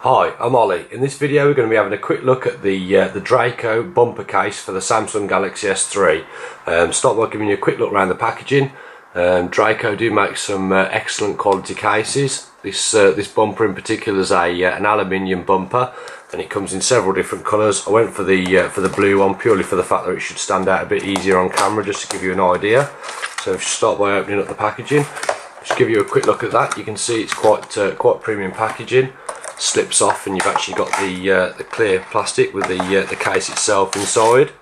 Hi, I'm Ollie. In this video we're going to be having a quick look at the Draco bumper case for the Samsung Galaxy S3. Start by giving you a quick look around the packaging. Draco do make some excellent quality cases. This bumper in particular is an aluminium bumper, and it comes in several different colours. I went for the blue one purely for the fact that it should stand out a bit easier on camera, just to give you an idea. So if you start by opening up the packaging, just give you a quick look at that. You can see it's quite premium packaging. Slips off and you've actually got the clear plastic with the case itself inside.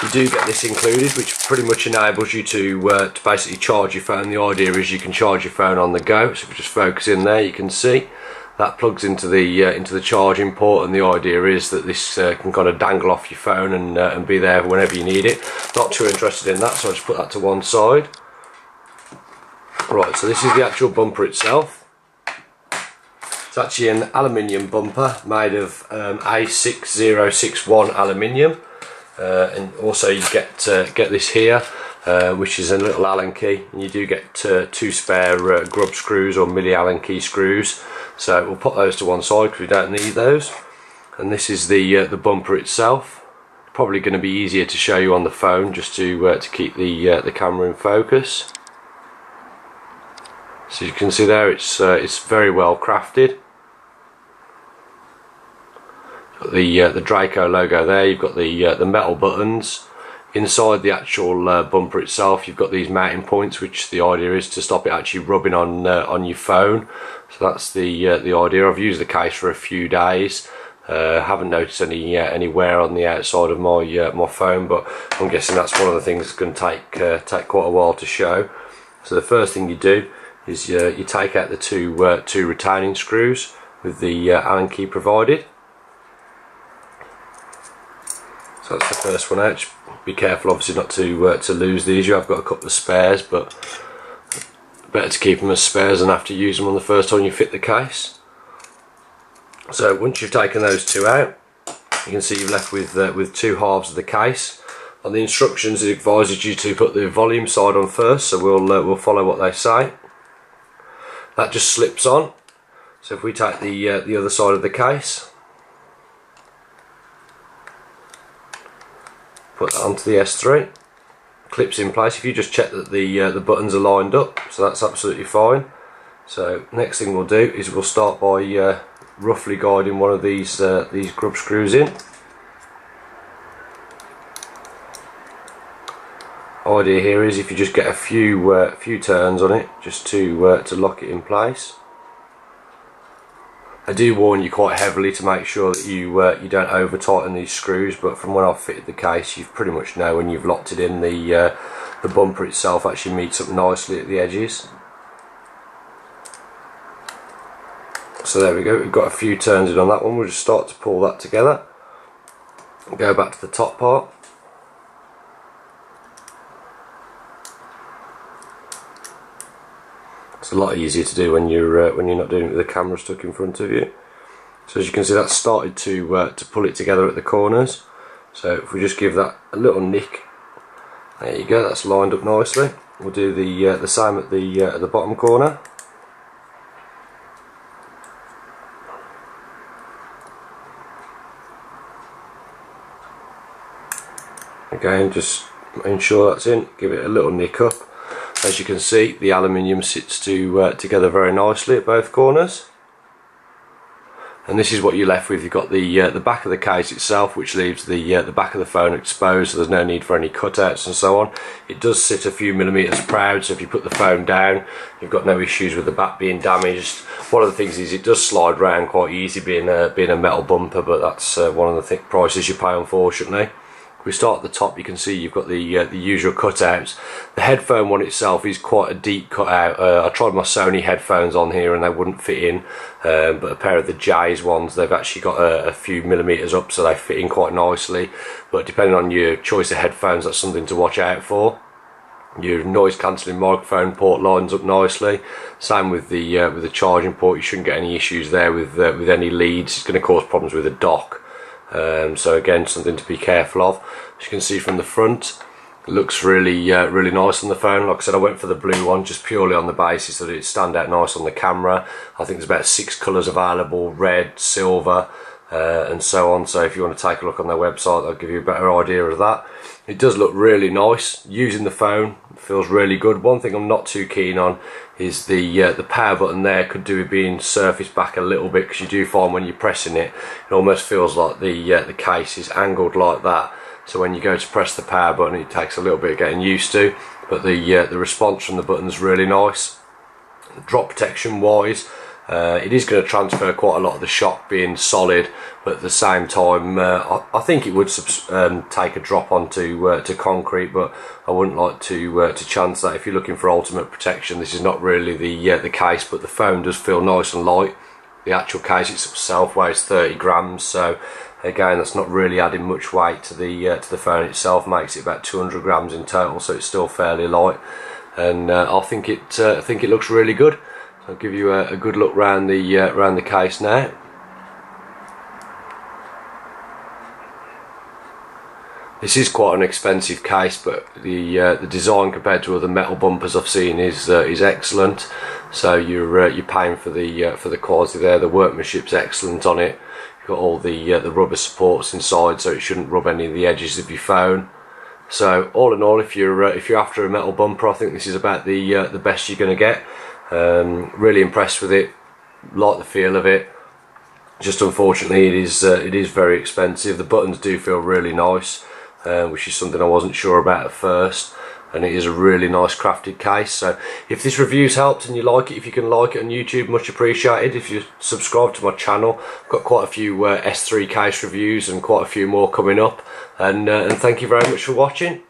You do get this included, which pretty much enables you to basically charge your phone. The idea is you can charge your phone on the go. So if we just focus in there, you can see that plugs into the charging port, and the idea is that this can kind of dangle off your phone and be there whenever you need it. Not too interested in that, so I'll just put that to one side. Right, so this is the actual bumper itself. It's actually an aluminium bumper made of A6061 aluminium, and also you get this here, which is a little Allen key, and you do get two spare grub screws or milli Allen key screws. So we'll put those to one side because we don't need those. And this is the bumper itself. Probably going to be easier to show you on the phone, just to keep the camera in focus. So you can see there, it's very well crafted. Got the Draco logo there. You've got the metal buttons inside the actual bumper itself. You've got these mounting points, which the idea is to stop it actually rubbing on your phone. So that's the idea. I've used the case for a few days. Haven't noticed any wear on the outside of my phone, but I'm guessing that's one of the things that's going to take quite a while to show. So the first thing you do is you take out the two retaining screws with the Allen key provided. So that's the first one out. Just be careful obviously not to lose these. You have got a couple of spares, but better to keep them as spares than have to use them on the first time you fit the case. So once you've taken those two out, you can see you're left with two halves of the case. On the instructions it advises you to put the volume side on first, so we'll follow what they say. That just slips on. So if we take the other side of the case, put that onto the S3, clips in place. If you just check that the buttons are lined up, so that's absolutely fine. So next thing we'll do is we'll start by roughly guiding one of these grub screws in. Idea here is if you just get a few turns on it, just to lock it in place. I do warn you quite heavily to make sure that you don't over tighten these screws, but from when I've fitted the case, you pretty much know when you've locked it in. The bumper itself actually meets up nicely at the edges. So there we go, we've got a few turns in on that one. We'll just start to pull that together and go back to the top part. It's a lot easier to do when you're not doing it with the camera stuck in front of you. So as you can see, that's started to pull it together at the corners. So if we just give that a little nick, there you go, that's lined up nicely. We'll do the same at the bottom corner. Again, just ensure that's in. Give it a little nick up. As you can see, the aluminium sits together very nicely at both corners, and this is what you're left with. You've got the back of the case itself, which leaves the back of the phone exposed, so there's no need for any cutouts and so on. It does sit a few millimeters proud, so if you put the phone down, you've got no issues with the back being damaged. One of the things is it does slide round quite easy, being a metal bumper, but that's one of the prices you pay, unfortunately. If we start at the top, you can see you've got the usual cutouts. The headphone one itself is quite a deep cutout. I tried my Sony headphones on here and they wouldn't fit in, but a pair of the J's ones, they've actually got a few millimeters up, so they fit in quite nicely. But depending on your choice of headphones, that's something to watch out for. Your noise cancelling microphone port lines up nicely. Same with the charging port. You shouldn't get any issues there with any leads. It's going to cause problems with the dock. So again, something to be careful of. As you can see from the front, It looks really really nice on the phone. Like I said, I went for the blue one just purely on the basis that it'd stand out nice on the camera. I think there's about 6 colours available: red, silver, and so on. So if you want to take a look on their website, they'll give you a better idea of that. It does look really nice. Using the phone feels really good. One thing I'm not too keen on is the power button there. Could do with being surfaced back a little bit, because you do find when you're pressing it, it almost feels like the case is angled like that. So when you go to press the power button, it takes a little bit of getting used to. But the response from the button is really nice. Drop protection wise, it is going to transfer quite a lot of the shock being solid, but at the same time I think it would take a drop onto to concrete, but I wouldn't like to chance that. If you're looking for ultimate protection, this is not really the case, but the phone does feel nice and light. The actual case itself weighs 30 grams, so again that's not really adding much weight to the phone itself. Makes it about 200 grams in total, so it's still fairly light, and I think it looks really good. I'll give you a good look around the case now. This is quite an expensive case, but the design compared to other metal bumpers I've seen is excellent. So you're paying for the quality there. The workmanship's excellent on it. You've got all the rubber supports inside, so it shouldn't rub any of the edges of your phone. So all in all, if you're after a metal bumper, I think this is about the best you're going to get. Really impressed with it. Like the feel of it. Just unfortunately, it is very expensive. The buttons do feel really nice, which is something I wasn't sure about at first. And it is a really nice crafted case. So if this review's helped and you like it, if you can like it on YouTube, much appreciated. If you subscribe to my channel, I've got quite a few S3 case reviews and quite a few more coming up. And thank you very much for watching.